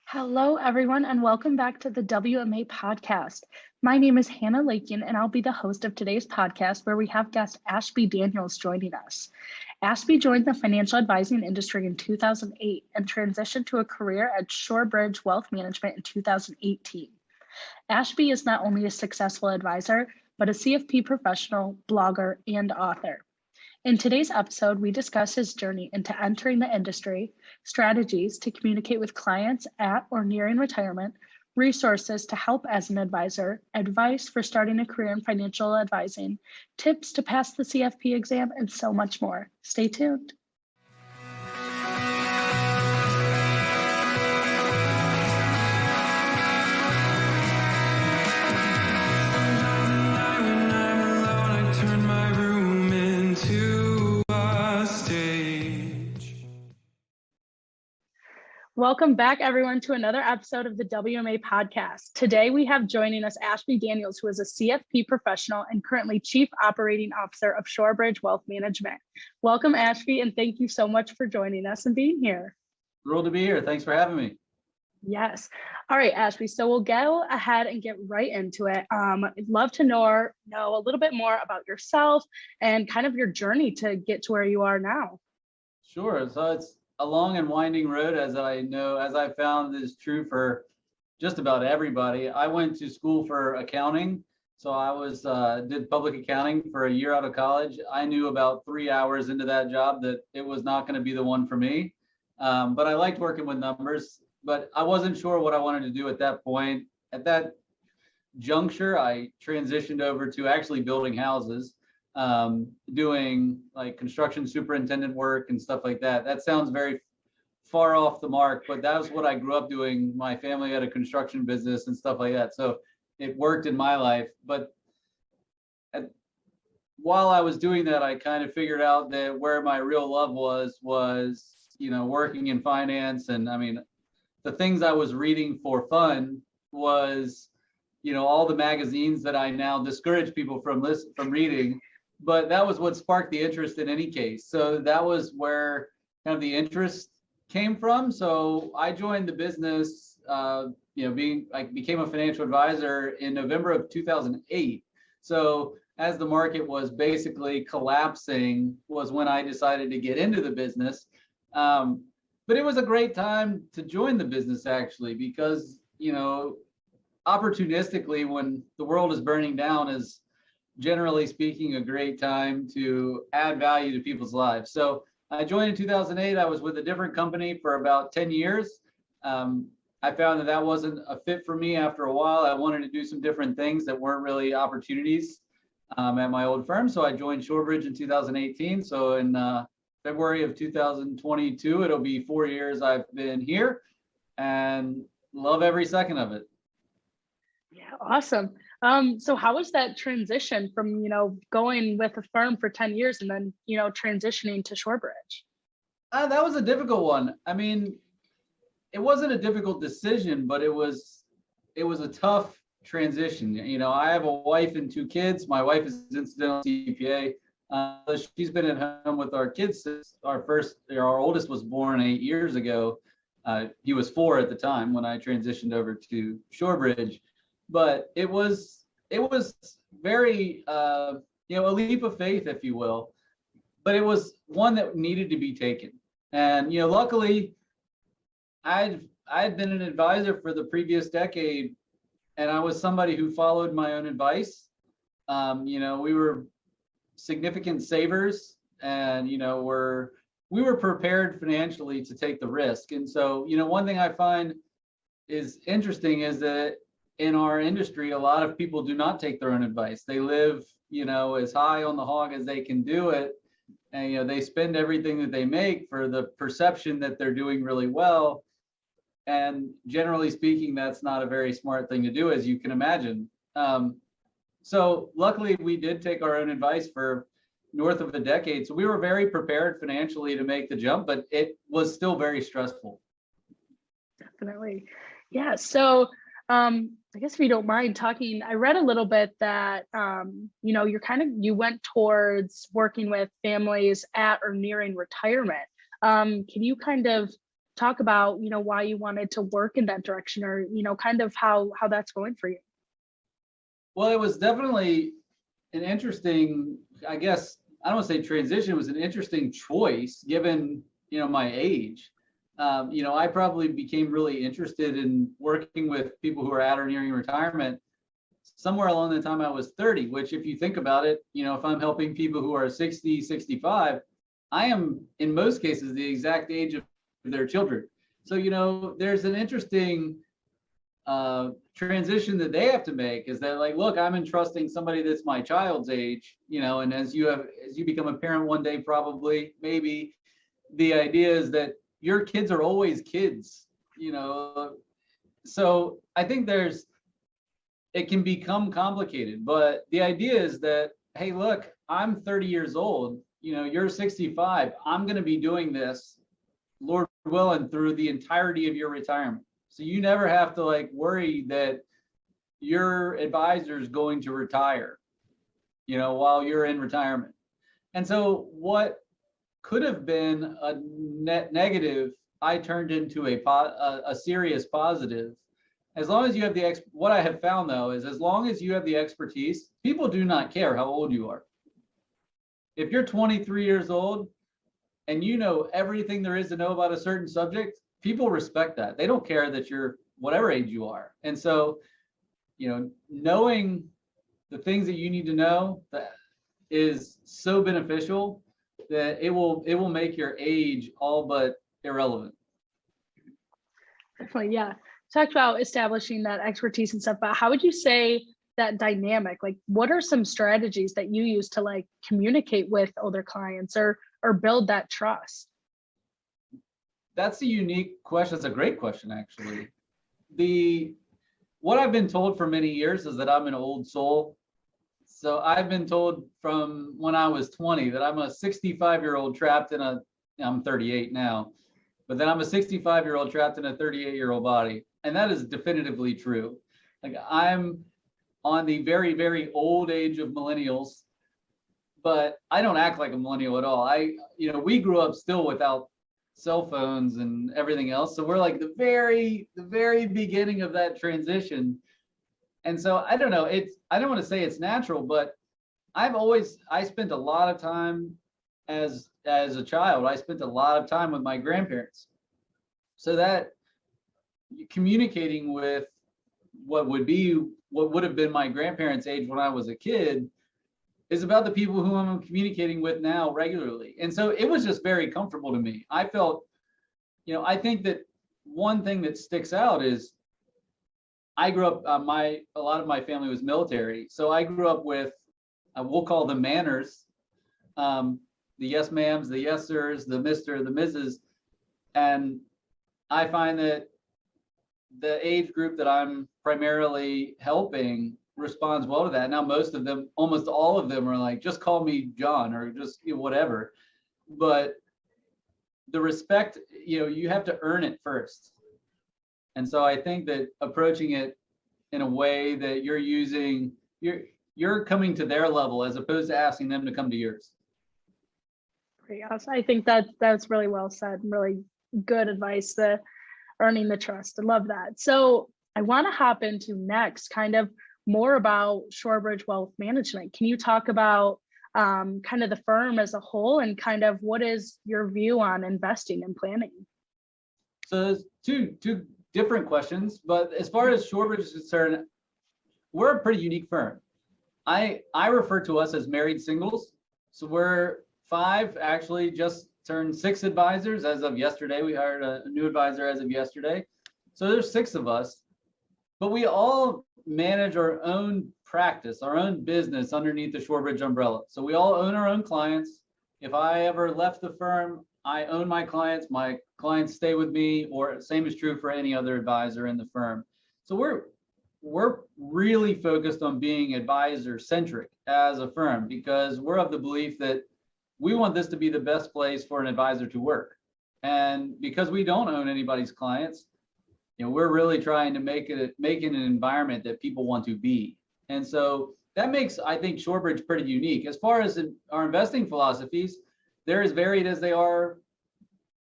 Hello, everyone, and welcome back to the WMA podcast. My name is Hannah Lakin, and I'll be the host of today's podcast, where we have guest Ashby Daniels joining us. Ashby joined the financial advising industry in 2008 and transitioned to a career at Shorebridge Wealth Management in 2018. Ashby is not only a successful advisor, but a CFP professional, blogger, and author. In today's episode, we discuss his journey into entering the industry, strategies to communicate with clients at or nearing retirement, resources to help as an advisor, advice for starting a career in financial advising, tips to pass the CFP exam, and so much more. Stay tuned. Welcome back, everyone, to another episode of the WMA podcast. Today, we have joining us Ashby Daniels, who is a CFP professional and currently Chief Operating Officer of Shorebridge Wealth Management. Welcome, Ashby, and thank you so much for joining us and being here. Thrilled to be here. Thanks for having me. Yes. All right, Ashby. So we'll go ahead and get right into it. I'd love to know a little bit more about yourself and kind of your journey to get to where you are now. Sure. So it's a long and winding road, as I found is true for just about everybody. I went to school for accounting. So I did public accounting for a year out of college. I knew about 3 hours into that job that it was not going to be the one for me. But I liked working with numbers, but I wasn't sure what I wanted to do at that point. At that juncture, I transitioned over to actually building houses. Doing like construction superintendent work and stuff like that. That sounds very far off the mark, but that was what I grew up doing. My family had a construction business and stuff like that. So it worked in my life. But while I was doing that, I kind of figured out that where my real love was, working in finance. And I mean, the things I was reading for fun was, all the magazines that I now discourage people from reading. But that was what sparked the interest in any case. So that was where kind of the interest came from. So I joined the business, I became a financial advisor in November of 2008. So as the market was basically collapsing was when I decided to get into the business. But it was a great time to join the business actually, because, opportunistically when the world is burning down is generally speaking, a great time to add value to people's lives. So I joined in 2008. I was with a different company for about 10 years. I found that wasn't a fit for me after a while. I wanted to do some different things that weren't really opportunities at my old firm. So I joined Shorebridge in 2018. So in February of 2022, it'll be 4 years I've been here and love every second of it. Yeah, awesome. So how was that transition from, going with a firm for 10 years and then, transitioning to Shorebridge? That was a difficult one. I mean, it wasn't a difficult decision, but it was a tough transition. I have a wife and 2 kids. My wife is incidental CPA. She's been at home with our kids since our oldest was born 8 years ago. He was 4 at the time when I transitioned over to Shorebridge. But it was very, a leap of faith, if you will, but it was one that needed to be taken. And, luckily I'd been an advisor for the previous decade and I was somebody who followed my own advice. We were significant savers and, we were prepared financially to take the risk. And so, one thing I find is interesting is that in our industry, a lot of people do not take their own advice. They live, as high on the hog as they can do it. And, they spend everything that they make for the perception that they're doing really well. And generally speaking, that's not a very smart thing to do, as you can imagine. So luckily, we did take our own advice for north of a decade. So we were very prepared financially to make the jump, but it was still very stressful. Definitely. Yeah. So I guess if you don't mind talking, I read a little bit that, you went towards working with families at or nearing retirement. Can you kind of talk about, why you wanted to work in that direction, or, kind of how that's going for you. Well, it was definitely an interesting, I guess, I don't want to say transition, it was an interesting choice given, my age. I probably became really interested in working with people who are at or nearing retirement somewhere along the time I was 30, which if you think about it, if I'm helping people who are 60, 65, I am in most cases the exact age of their children. So, there's an interesting transition that they have to make, is that like, look, I'm entrusting somebody that's my child's age, and as you become a parent one day, probably, maybe, the idea is that your kids are always kids, so I think it can become complicated, but the idea is that, hey, look, I'm 30 years old, you're 65, I'm going to be doing this, Lord willing, through the entirety of your retirement. So you never have to like worry that your advisor is going to retire, while you're in retirement. And so what could have been a net negative, I turned into a serious positive. As long as you have what I have found though, is as long as you have the expertise, people do not care how old you are. If you're 23 years old and you know everything there is to know about a certain subject, people respect that. They don't care that you're whatever age you are. And so, knowing the things that you need to know, that is so beneficial that it will make your age all but irrelevant. Definitely, yeah. Talked about establishing that expertise and stuff, but how would you say that dynamic, like what are some strategies that you use to like communicate with older clients or build that trust? That's a unique question. It's a great question, actually. What I've been told for many years is that I'm an old soul. So I've been told from when I was 20 that I'm a 65-year-old trapped in I'm 38 now, but then I'm a 65-year-old trapped in a 38-year-old body. And that is definitively true. Like I'm on the very, very old age of millennials, but I don't act like a millennial at all. We grew up still without cell phones and everything else. So we're like the very beginning of that transition. And so I don't know, I don't want to say it's natural, but I spent a lot of time as a child, I spent a lot of time with my grandparents. So that communicating with what would have been my grandparents' age when I was a kid is about the people who I'm communicating with now regularly. And so it was just very comfortable to me. I felt, I think that one thing that sticks out is I grew up, a lot of my family was military. So I grew up with, we'll call them manners, the yes ma'ams, the yes sirs, the Mr., the Mrs. And I find that the age group that I'm primarily helping responds well to that. Now, most of them, almost all of them are like, just call me John or just whatever. But the respect, you have to earn it first. And so I think that approaching it in a way that you're coming to their level as opposed to asking them to come to yours. Great. I think that's really well said and really good advice, the earning the trust. I love that. So I want to hop into next kind of more about Shorebridge Wealth Management. Can you talk about kind of the firm as a whole and kind of what is your view on investing and planning? So there's two different questions, but as far as Shorebridge is concerned, we're a pretty unique firm. I refer to us as married singles. So we're 5, actually just turned 6 advisors as of yesterday. We hired a new advisor as of yesterday. So there's 6 of us, but we all manage our own practice, our own business underneath the Shorebridge umbrella. So we all own our own clients. If I ever left the firm, I own my clients stay with me, or same is true for any other advisor in the firm. So we're really focused on being advisor centric as a firm, because we're of the belief that we want this to be the best place for an advisor to work. And because we don't own anybody's clients, we're really trying to make it an environment that people want to be. And so that makes, I think, Shorebridge pretty unique. As far as our investing philosophies, they're as varied as they are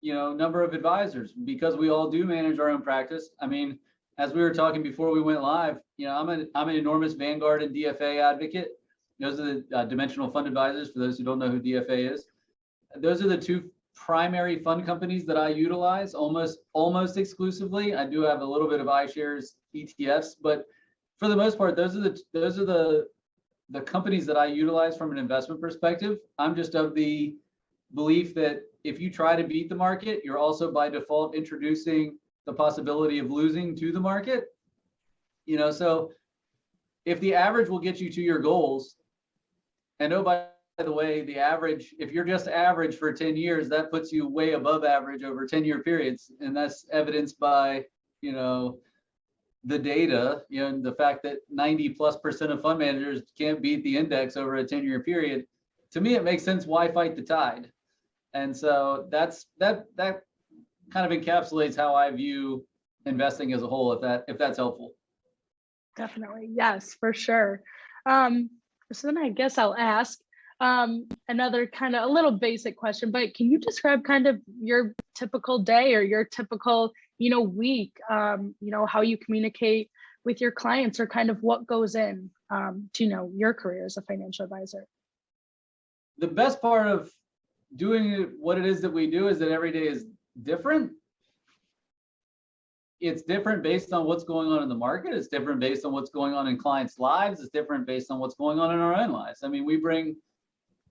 number of advisors, because we all do manage our own practice. I mean, as we were talking before we went live, I'm an enormous Vanguard and DFA advocate. Those are the dimensional fund advisors. For those who don't know who DFA is, those are the two primary fund companies that I utilize almost exclusively. I do have a little bit of iShares ETFs, but for the most part, those are the companies that I utilize from an investment perspective. I'm just of the belief that if you try to beat the market, you're also by default introducing the possibility of losing to the market. So if the average will get you to your goals, and oh, by the way, the average, if you're just average for 10 years, that puts you way above average over 10-year periods. And that's evidenced by, the data, the fact that 90+% of fund managers can't beat the index over a 10-year period. To me, it makes sense. Why fight the tide? And so that kind of encapsulates how I view investing as a whole, if that's helpful. Definitely. Yes, for sure. So then I guess I'll ask another kind of a little basic question, but can you describe kind of your typical day or your typical, week, how you communicate with your clients, or kind of what goes in to, your career as a financial advisor? The best part of doing what it is that we do is that every day is different. It's different based on what's going on in the market. It's different based on what's going on in clients' lives. It's different based on what's going on in our own lives. I mean, we bring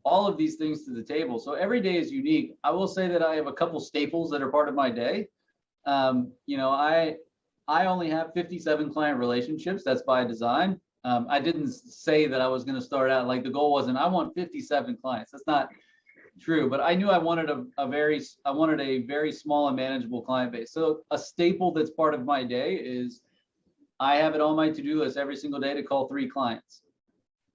all of these things to the table. So every day is unique. I will say that I have a couple staples that are part of my day. I only have 57 client relationships. That's by design. I didn't say that I was going to start out, like the goal wasn't, I want 57 clients. That's not true, but I knew I wanted a very small and manageable client base. So a staple that's part of my day is I have it on my to-do list every single day to call 3 clients.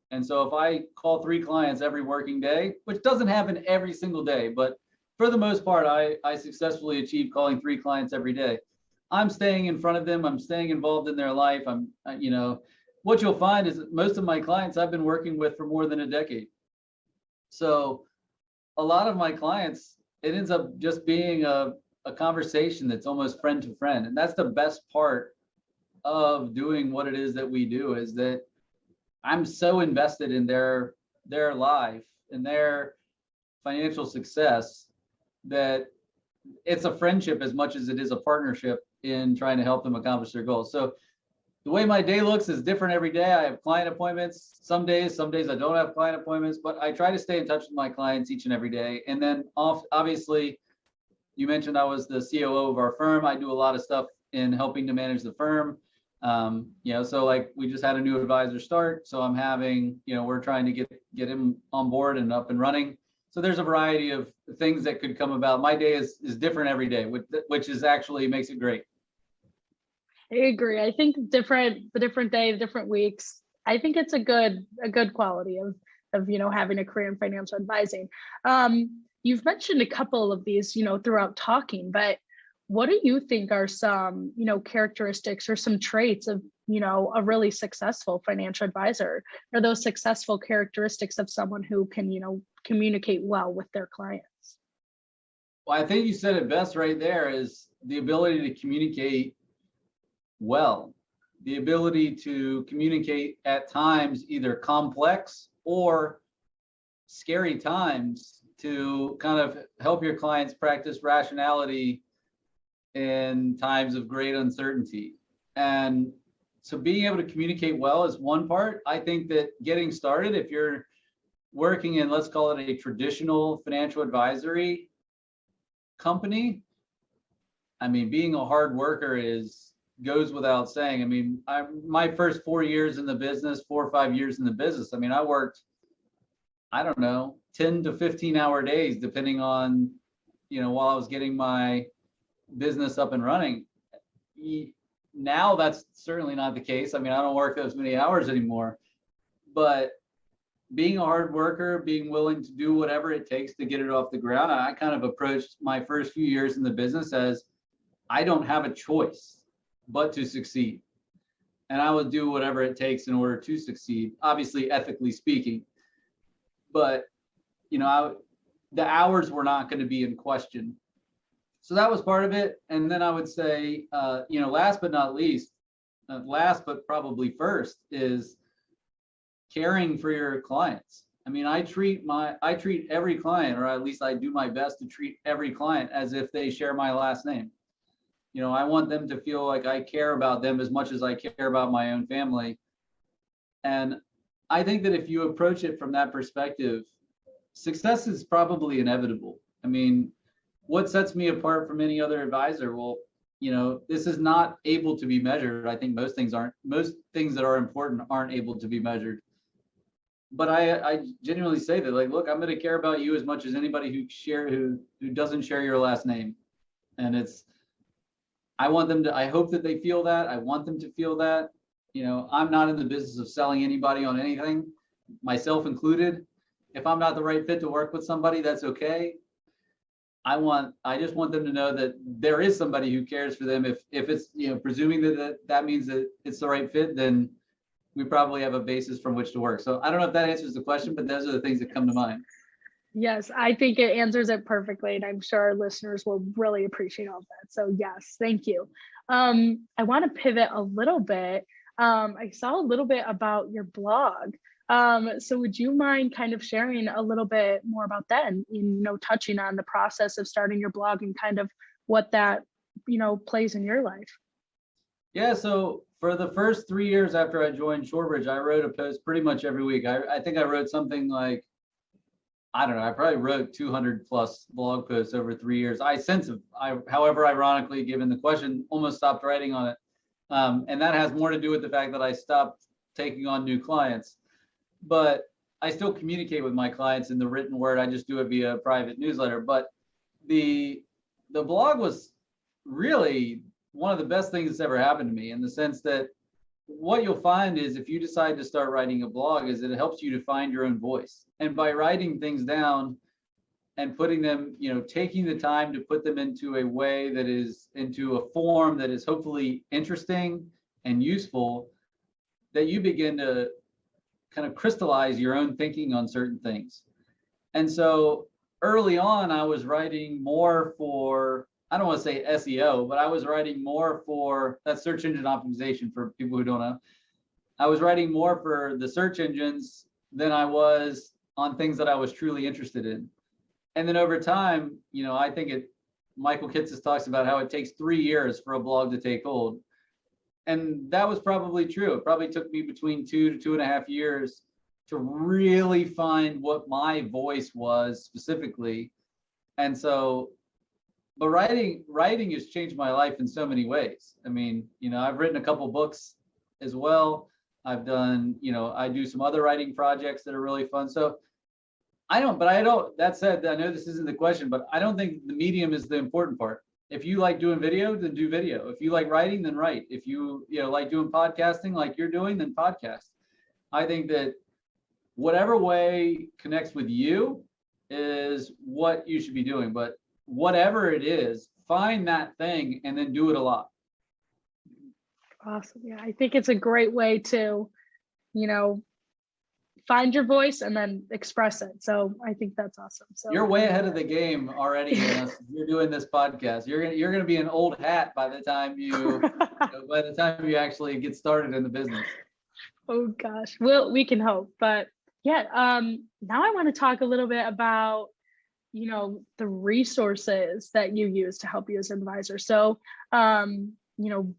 And so if I call 3 clients every working day, which doesn't happen every single day, but for the most part, I successfully achieve calling 3 clients every day. I'm staying in front of them. I'm staying involved in their life. What you'll find is that most of my clients I've been working with for more than a decade. So a lot of my clients, it ends up just being a conversation that's almost friend to friend. And that's the best part of doing what it is that we do, is that I'm so invested in their life and their financial success that it's a friendship as much as it is a partnership in trying to help them accomplish their goals. So the way my day looks is different every day. I have client appointments some days I don't have client appointments, but I try to stay in touch with my clients each and every day. And then obviously, you mentioned I was the COO of our firm. I do a lot of stuff in helping to manage the firm. So like we just had a new advisor start. So I'm having, we're trying to get him on board and up and running. So there's a variety of things that could come about. My day is different every day, which is actually makes it great. I agree. I think the different day, the different weeks, I think it's a good quality of having a career in financial advising. You've mentioned a couple of these, throughout talking, but what do you think are some, characteristics or some traits of, a really successful financial advisor? Are those successful characteristics of someone who can, communicate well with their clients? Well, I think you said it best right there, is the ability to communicate well, the ability to communicate at times either complex or scary times to kind of help your clients practice rationality in times of great uncertainty. And so being able to communicate well is one part. I think that getting started, if you're working in, let's call it a traditional financial advisory company, I mean, being a hard worker goes without saying. I mean, my first 4 years in the business, 4 or 5 years in the business, I mean, I worked, I don't know, 10 to 15 hour days, depending on, while I was getting my business up and running. Now that's certainly not the case. I mean, I don't work those many hours anymore, but being a hard worker, being willing to do whatever it takes to get it off the ground, I kind of approached my first few years in the business as I don't have a choice but to succeed. And I would do whatever it takes in order to succeed, obviously, ethically speaking. But, the hours were not going to be in question. So that was part of it. And then I would say, last but not least, last but probably first is caring for your clients. I mean, I treat every client, or at least I do my best to treat every client as if they share my last name. I want them to feel like I care about them as much as I care about my own family. And I think that if you approach it from that perspective, success is probably inevitable. I mean, what sets me apart from any other advisor? Well, this is not able to be measured. I think most things that are important aren't able to be measured. But I genuinely say that, like, look, I'm going to care about you as much as anybody who doesn't share your last name. And I hope that they feel that. I want them to feel that. I'm not in the business of selling anybody on anything, myself included. If I'm not the right fit to work with somebody, that's okay. I just want them to know that there is somebody who cares for them. If it's, presuming that means that it's the right fit, then we probably have a basis from which to work. So I don't know if that answers the question, but those are the things that come to mind. Yes, I think it answers it perfectly, and I'm sure our listeners will really appreciate all of that. So yes, thank you. I want to pivot a little bit. I saw a little bit about your blog. So would you mind kind of sharing a little bit more about that and, touching on the process of starting your blog and kind of what that, plays in your life? Yeah, so for the first 3 years after I joined Shorebridge, I wrote a post pretty much every week. I think I wrote something like, I don't know, I probably wrote 200 plus blog posts over 3 years. However, ironically, given the question, almost stopped writing on it. And that has more to do with the fact that I stopped taking on new clients. But I still communicate with my clients in the written word. I just do it via private newsletter. But the blog was really one of the best things that's ever happened to me, in the sense that what you'll find is, if you decide to start writing a blog, is it helps you to find your own voice. And by writing things down and putting them, taking the time to put them into a form that is hopefully interesting and useful, that you begin to kind of crystallize your own thinking on certain things. And so early on, I was writing more for, I don't want to say SEO, but I was writing more for that search engine optimization, for people who don't know. I was writing more for the search engines than I was on things that I was truly interested in. And then over time, I think Michael Kitces talks about how it takes 3 years for a blog to take hold. And that was probably true. It probably took me between 2 to 2.5 years to really find what my voice was specifically. And so, but writing has changed my life in so many ways. I mean, I've written a couple books as well. I've done, I do some other writing projects that are really fun. So that said, I know this isn't the question, but I don't think the medium is the important part. If you like doing video, then do video. If you like writing, then write. If you like doing podcasting like you're doing, then podcast. I think that whatever way connects with you is what you should be doing. But whatever it is, find that thing and then do it a lot. Awesome. Yeah, I think it's a great way to, find your voice and then express it. So I think that's awesome. So you're way ahead of the game already. You're doing this podcast. You're gonna be an old hat by the time you actually get started in the business. Oh gosh, well, we can hope. But yeah, now I want to talk a little bit about the resources that you use to help you as an advisor. So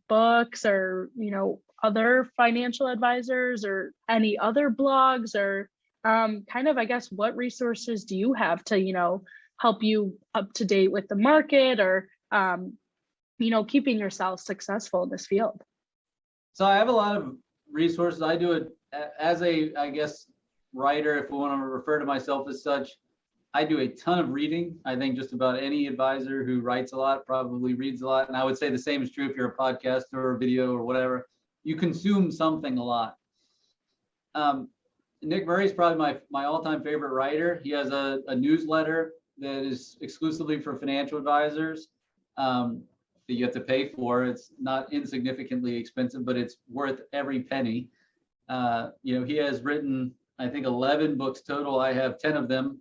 books, or other financial advisors, or any other blogs, or kind of, I guess, what resources do you have to help you up to date with the market, or keeping yourself successful in this field? So I have a lot of resources. I do it as a, I guess, writer, if we want to refer to myself as such. I do a ton of reading. I think just about any advisor who writes a lot probably reads a lot. And I would say the same is true if you're a podcaster or a video or whatever. You consume something a lot. Nick Murray is probably my all-time favorite writer. He has a newsletter that is exclusively for financial advisors that you have to pay for. It's not insignificantly expensive, but it's worth every penny. He has written, I think, 11 books total. I have 10 of them,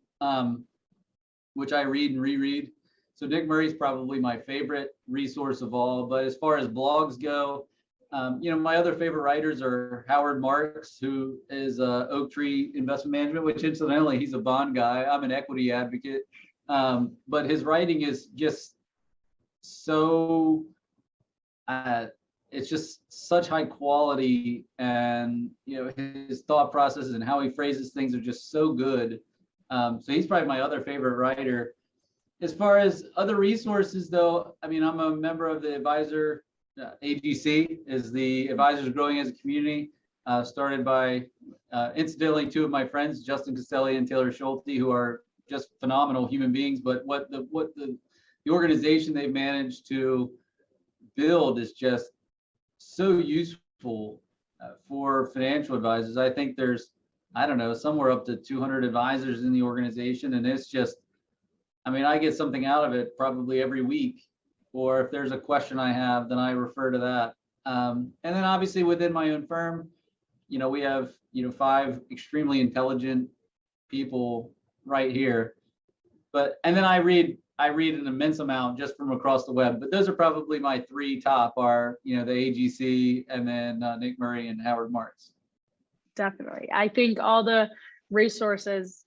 which I read and reread. So Nick Murray's probably my favorite resource of all. But as far as blogs go, my other favorite writers are Howard Marks, who is Oak Tree Investment Management, which incidentally, he's a bond guy. I'm an equity advocate. But his writing is just so, it's just such high quality, and his thought processes and how he phrases things are just so good. So he's probably my other favorite writer. As far as other resources, though, I mean, I'm a member of the advisor AGC, is the Advisors Growing as a Community, started by incidentally two of my friends, Justin Castelli and Taylor Schulte, who are just phenomenal human beings. But what the organization they've managed to build is just so useful for financial advisors. I think there's, I don't know, somewhere up to 200 advisors in the organization, and it's just, I mean, I get something out of it probably every week, or if there's a question I have, then I refer to that. And then obviously within my own firm, we have 5 extremely intelligent people right here. And then I read an immense amount just from across the web. But those are probably my 3 top are, the AGC, and then Nick Murray and Howard Marks. Definitely. I think all the resources,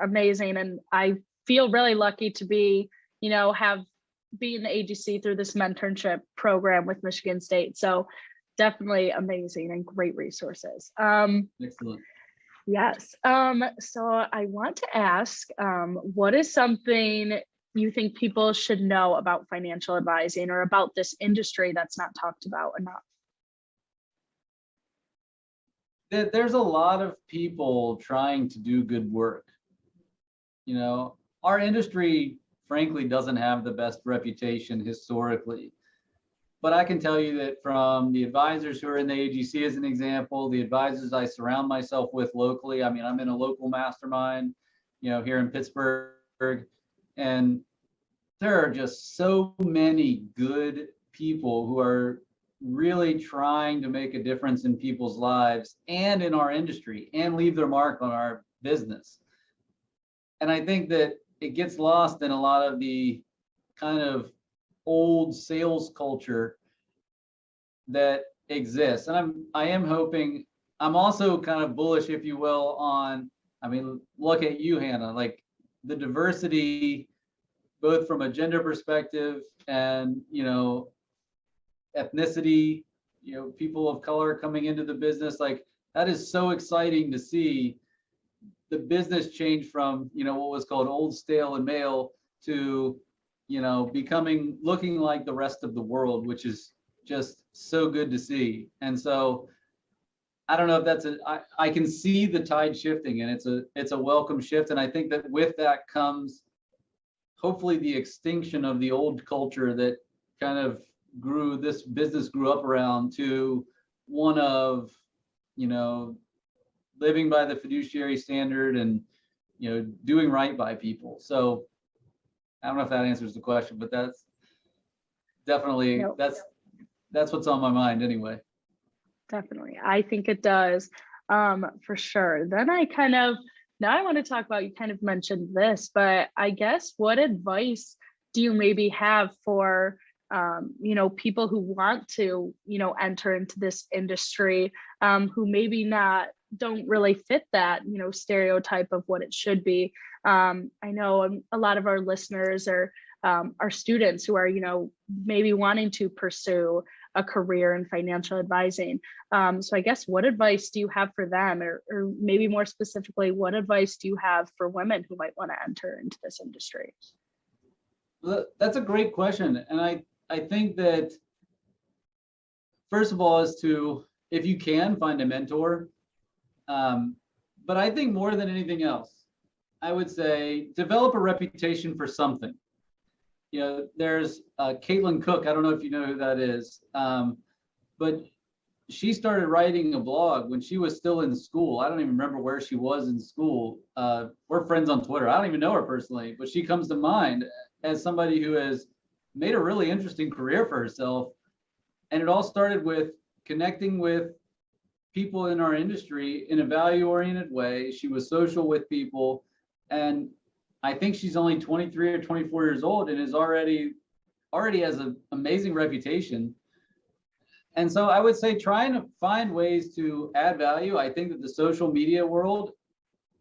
amazing. And I feel really lucky to be, be in the AGC through this mentorship program with Michigan State. So definitely amazing and great resources. Excellent. Yes. So I want to ask, what is something you think people should know about financial advising or about this industry that's not talked about enough? There's a lot of people trying to do good work. Our industry, frankly, doesn't have the best reputation historically. But I can tell you that from the advisors who are in the AGC, as an example, the advisors I surround myself with locally, I mean, I'm in a local mastermind, here in Pittsburgh, and there are just so many good people who are really trying to make a difference in people's lives and in our industry and leave their mark on our business. And I think that it gets lost in a lot of the kind of old sales culture that exists. And I am hoping, I'm also kind of bullish, if you will, on, I mean, look at you, Hannah, like the diversity, both from a gender perspective and, ethnicity, people of color coming into the business. Like, that is so exciting to see the business change from, what was called old, stale, and male to, looking like the rest of the world, which is just so good to see. And so I don't know if that's I can see the tide shifting, and it's a welcome shift. And I think that with that comes hopefully the extinction of the old culture that kind of this business grew up around, to one of, living by the fiduciary standard and, doing right by people. So I don't know if that answers the question, but that's definitely, nope. That's what's on my mind anyway. Definitely. I think it does, for sure. Then now I want to talk about, you kind of mentioned this, but I guess what advice do you maybe have for, people who want to, enter into this industry, who maybe don't really fit that, stereotype of what it should be. I know a lot of our listeners are students who are, maybe wanting to pursue a career in financial advising. So I guess what advice do you have for them, or maybe more specifically, what advice do you have for women who might want to enter into this industry? Well, that's a great question. And I think that, first of all, is to, if you can, find a mentor. But I think more than anything else, I would say develop a reputation for something. There's Caitlin Cook. I don't know if you know who that is, but she started writing a blog when she was still in school. I don't even remember where she was in school. We're friends on Twitter. I don't even know her personally, but she comes to mind as somebody who has made a really interesting career for herself. And it all started with connecting with people in our industry in a value-oriented way. She was social with people, and I think she's only 23 or 24 years old and is already has an amazing reputation. And so I would say trying to find ways to add value. I think that the social media world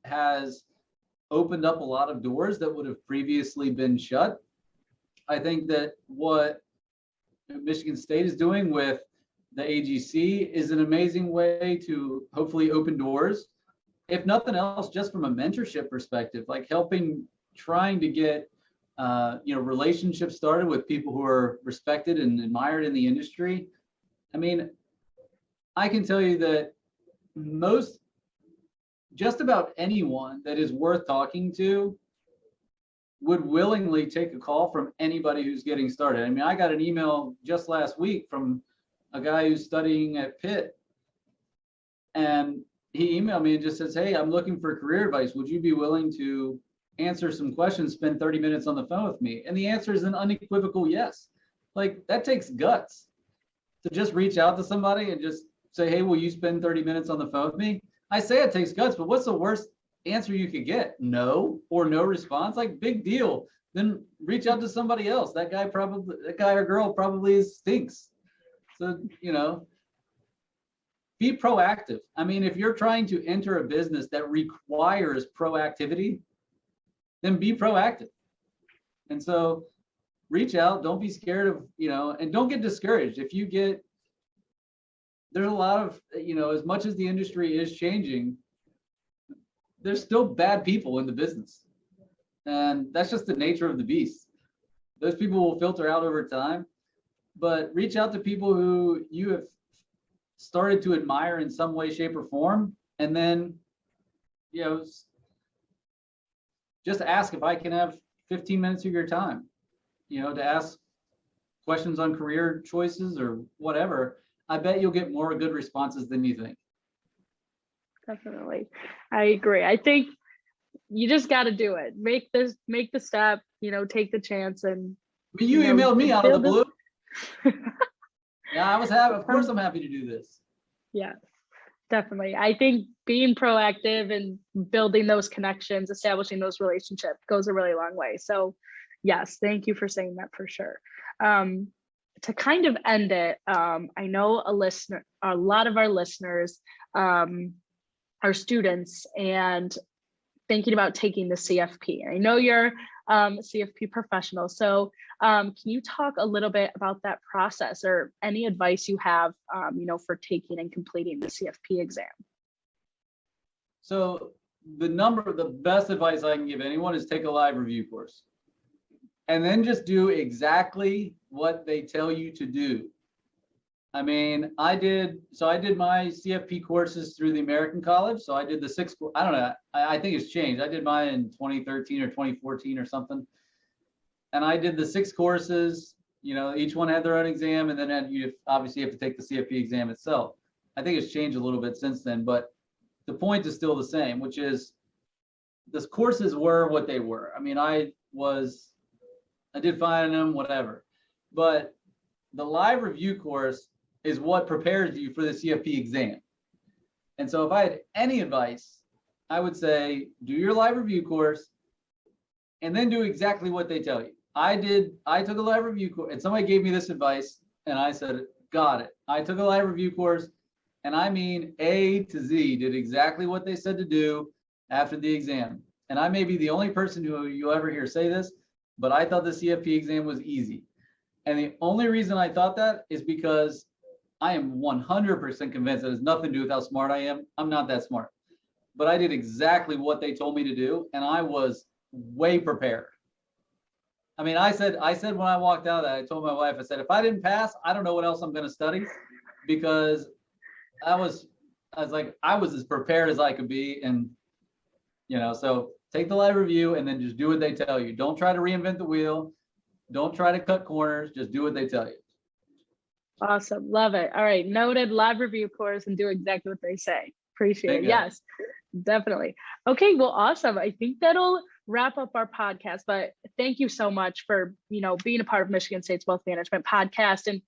has opened up a lot of doors that would have previously been shut. I think that what Michigan State is doing with the AGC is an amazing way to hopefully open doors. If nothing else, just from a mentorship perspective, like helping, trying to get relationships started with people who are respected and admired in the industry. I mean, I can tell you that just about anyone that is worth talking to would willingly take a call from anybody who's getting started. I mean, I got an email just last week from a guy who's studying at Pitt, and he emailed me and just says, "Hey, I'm looking for career advice. Would you be willing to answer some questions, spend 30 minutes on the phone with me?" And the answer is an unequivocal yes. Like, that takes guts to just reach out to somebody and just say, "Hey, will you spend 30 minutes on the phone with me?" I say it takes guts, but what's the worst answer you could get? No, or no response. Like, big deal. Then reach out to somebody else. That guy or girl probably stinks. So, be proactive. I mean, if you're trying to enter a business that requires proactivity, then be proactive. And so reach out, don't be scared of, and don't get discouraged. There's a lot of, as much as the industry is changing, there's still bad people in the business. And that's just the nature of the beast. Those people will filter out over time, but reach out to people who you have started to admire in some way, shape, or form. And then, just ask if I can have 15 minutes of your time, to ask questions on career choices or whatever. I bet you'll get more good responses than you think. Definitely. I agree. I think you just got to do it. Make the step, take the chance. And I mean, you emailed me out of the blue. Yeah, of course I'm happy to do this. Yeah, definitely. I think being proactive and building those connections, establishing those relationships goes a really long way. So yes, thank you for saying that for sure. To kind of end it, I know a lot of our listeners are students and thinking about taking the CFP. I know you're a CFP professional, so can you talk a little bit about that process or any advice you have, for taking and completing the CFP exam? So the best advice I can give anyone is take a live review course. And then just do exactly what they tell you to do. I mean, I did my CFP courses through the American College. So I did the 6, I don't know, I think it's changed. I did mine in 2013 or 2014 or something. And I did the 6 courses, each one had their own exam, and then you obviously have to take the CFP exam itself. I think it's changed a little bit since then, but the point is still the same, which is the courses were what they were. I mean, I did fine in them, whatever. But the live review course is what prepares you for the CFP exam. And so if I had any advice, I would say do your live review course and then do exactly what they tell you. I took a live review course, and somebody gave me this advice and I said, got it. I took a live review course, and I mean A to Z, did exactly what they said to do after the exam. And I may be the only person who you'll ever hear say this, but I thought the CFP exam was easy. And the only reason I thought that is because I am 100% convinced that has nothing to do with how smart I am. I'm not that smart. But I did exactly what they told me to do, and I was way prepared. I mean, I said when I walked out of that, I told my wife, I said, if I didn't pass, I don't know what else I'm going to study, because I was as prepared as I could be. And, so take the live review and then just do what they tell you. Don't try to reinvent the wheel. Don't try to cut corners. Just do what they tell you. Awesome. Love it. All right. Noted. Live review course and do exactly what they say. Appreciate it. Yes, definitely. Okay. Well, awesome. I think that'll wrap up our podcast, but thank you so much for, being a part of Michigan State's Wealth Management podcast and,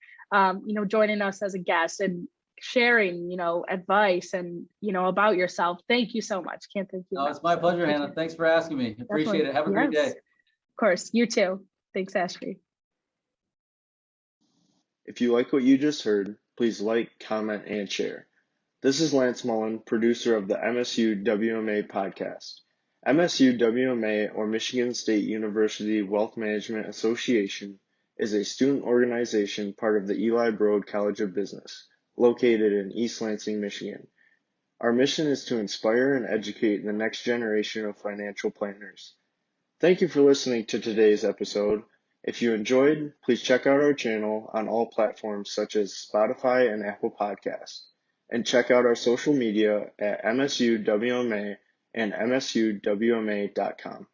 joining us as a guest and sharing, advice and, about yourself. Thank you so much. Can't thank you No, enough. it's my So pleasure, thank Hannah. you. Thanks for asking me. Appreciate Definitely. it. Have a great day. Yes. Of course. You too. Thanks, Ashby. If you like what you just heard, please like, comment, and share. This is Lance Mullen, producer of the MSU WMA podcast. MSU WMA, or Michigan State University Wealth Management Association, is a student organization part of the Eli Broad College of Business, located in East Lansing, Michigan. Our mission is to inspire and educate the next generation of financial planners. Thank you for listening to today's episode. If you enjoyed, please check out our channel on all platforms such as Spotify and Apple Podcasts, and check out our social media at MSUWMA and MSUWMA.com.